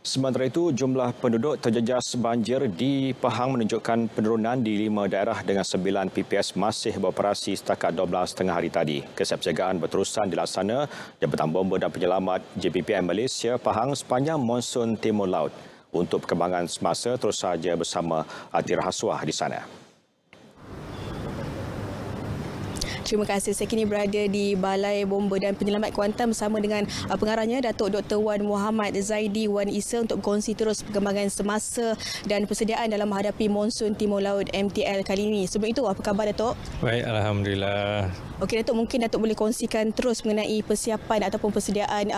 Sementara itu, jumlah penduduk terjejas banjir di Pahang menunjukkan penurunan di 5 daerah dengan 9 PPS masih beroperasi setakat 12 tengah hari tadi. Kesiapsiagaan berterusan dilaksana Jabatan Bomba dan Penyelamat JPPM Malaysia Pahang sepanjang monsun Timur Laut. Untuk perkembangan semasa, terus saja bersama Atira Haswah di sana. Terima kasih. Saya kini berada di Balai Bomba dan Penyelamat Kuantan bersama dengan pengarahnya Datuk Dr. Wan Muhammad Zaidi Wan Isa untuk berkongsi terus perkembangan semasa dan persediaan dalam menghadapi monsun Timur Laut MTL kali ini. Sebelum itu, apa khabar Datuk? Baik, Alhamdulillah. Okey Datuk, mungkin Datuk boleh kongsikan terus mengenai persiapan ataupun persediaan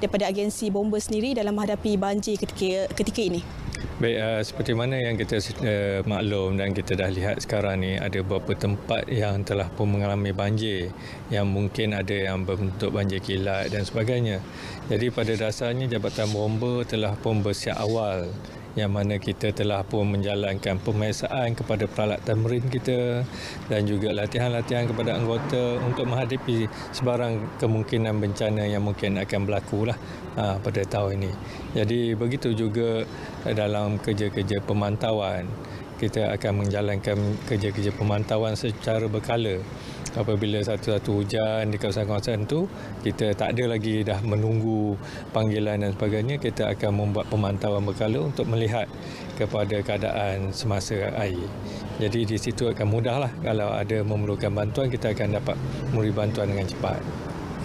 daripada agensi bomba sendiri dalam menghadapi banjir ketika ini. Baik, seperti mana yang kita maklum dan kita dah lihat sekarang ni, ada beberapa tempat yang telah pun mengalami banjir, yang mungkin ada yang berbentuk banjir kilat dan sebagainya. Jadi pada dasarnya Jabatan Bomba telah pun bersiap awal, yang mana kita telah pun menjalankan pemeriksaan kepada peralatan marin kita dan juga latihan-latihan kepada anggota untuk menghadapi sebarang kemungkinan bencana yang mungkin akan berlaku pada tahun ini. Jadi begitu juga dalam kerja-kerja pemantauan, kita akan menjalankan kerja-kerja pemantauan secara berkala. Apabila satu-satu hujan di kawasan-kawasan itu, kita tak ada lagi dah menunggu panggilan dan sebagainya, kita akan membuat pemantauan berkala untuk melihat kepada keadaan semasa air. Jadi di situ akan mudahlah, kalau ada memerlukan bantuan, kita akan dapat memberi bantuan dengan cepat.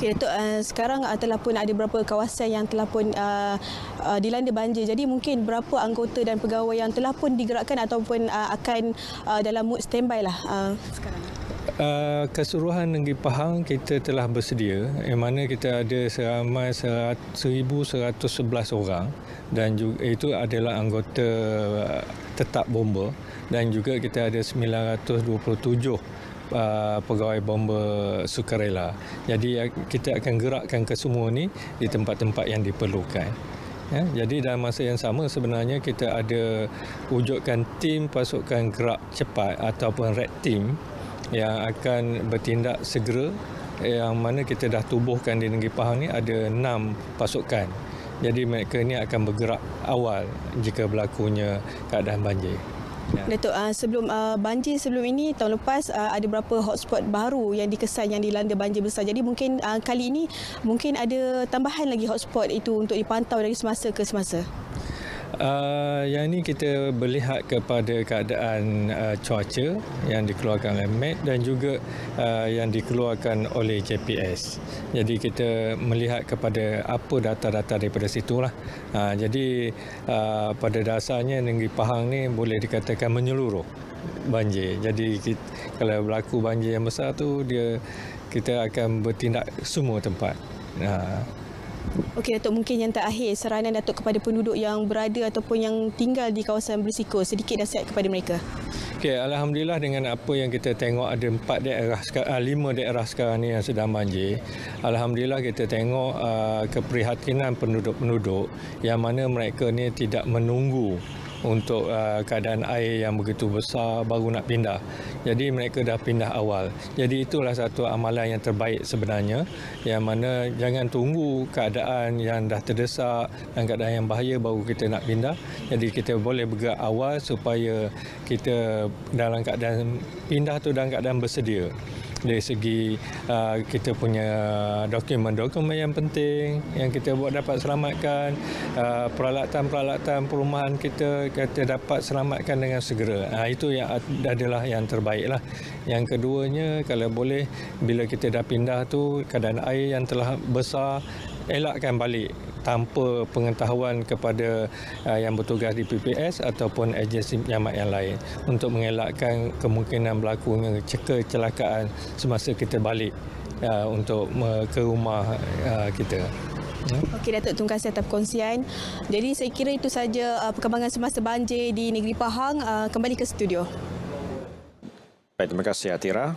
Okey Datuk, sekarang telah pun ada beberapa kawasan yang telah pun dilanda banjir. Jadi mungkin berapa anggota dan pegawai yang telah pun digerakkan ataupun akan dalam mood standby sekarang? Keseluruhan Negeri Pahang kita telah bersedia, yang mana kita ada seramai 1,111 orang, dan juga itu adalah anggota tetap bomba, dan juga kita ada 927 pegawai bomba sukarela. Jadi kita akan gerakkan ke semua ni di tempat-tempat yang diperlukan. Ya, jadi dalam masa yang sama sebenarnya kita ada wujudkan tim pasukan gerak cepat ataupun red team yang akan bertindak segera, yang mana kita dah tubuhkan di Negeri Pahang ni ada 6 pasukan. Jadi mereka ni akan bergerak awal jika berlakunya keadaan banjir. Ya. Datuk, sebelum banjir sebelum ini, tahun lepas ada beberapa hotspot baru yang dikesan yang dilanda banjir besar. Jadi mungkin kali ini mungkin ada tambahan lagi hotspot itu untuk dipantau dari semasa ke semasa. Yang ini kita berlihat kepada keadaan cuaca yang dikeluarkan oleh MET dan juga yang dikeluarkan oleh JPS. Jadi kita melihat kepada apa data-data daripada situlah. Jadi pada dasarnya Negeri Pahang ni boleh dikatakan menyeluruh banjir. Jadi kalau berlaku banjir yang besar tu, kita akan bertindak semua tempat. Okey Datuk, mungkin yang terakhir, saranan Datuk kepada penduduk yang berada ataupun yang tinggal di kawasan berisiko, sedikit nasihat kepada mereka. Okey, Alhamdulillah dengan apa yang kita tengok, ada 5 daerah sekarang ni yang sedang banjir. Alhamdulillah kita tengok keprihatinan penduduk-penduduk yang mana mereka ni tidak menunggu untuk keadaan air yang begitu besar baru nak pindah. Jadi mereka dah pindah awal. Jadi itulah satu amalan yang terbaik sebenarnya, yang mana jangan tunggu keadaan yang dah terdesak dan keadaan yang bahaya baru kita nak pindah. Jadi kita boleh bergerak awal supaya kita dalam keadaan pindah tu dalam keadaan bersedia. Dari segi kita punya dokumen-dokumen yang penting yang kita buat dapat selamatkan, peralatan-peralatan perumahan kita dapat selamatkan dengan segera. Itu yang adalah yang terbaiklah. Yang keduanya, kalau boleh bila kita dah pindah tu keadaan air yang telah besar, elakkan balik tanpa pengetahuan kepada yang bertugas di PPS ataupun agensi penyelamat yang lain, untuk mengelakkan kemungkinan berlakunya kecelakaan semasa kita balik untuk ke rumah kita. Okey Datuk, terima kasih atas perkongsian. Jadi saya kira itu saja perkembangan semasa banjir di Negeri Pahang. Kembali ke studio. Baik, terima kasih Atira.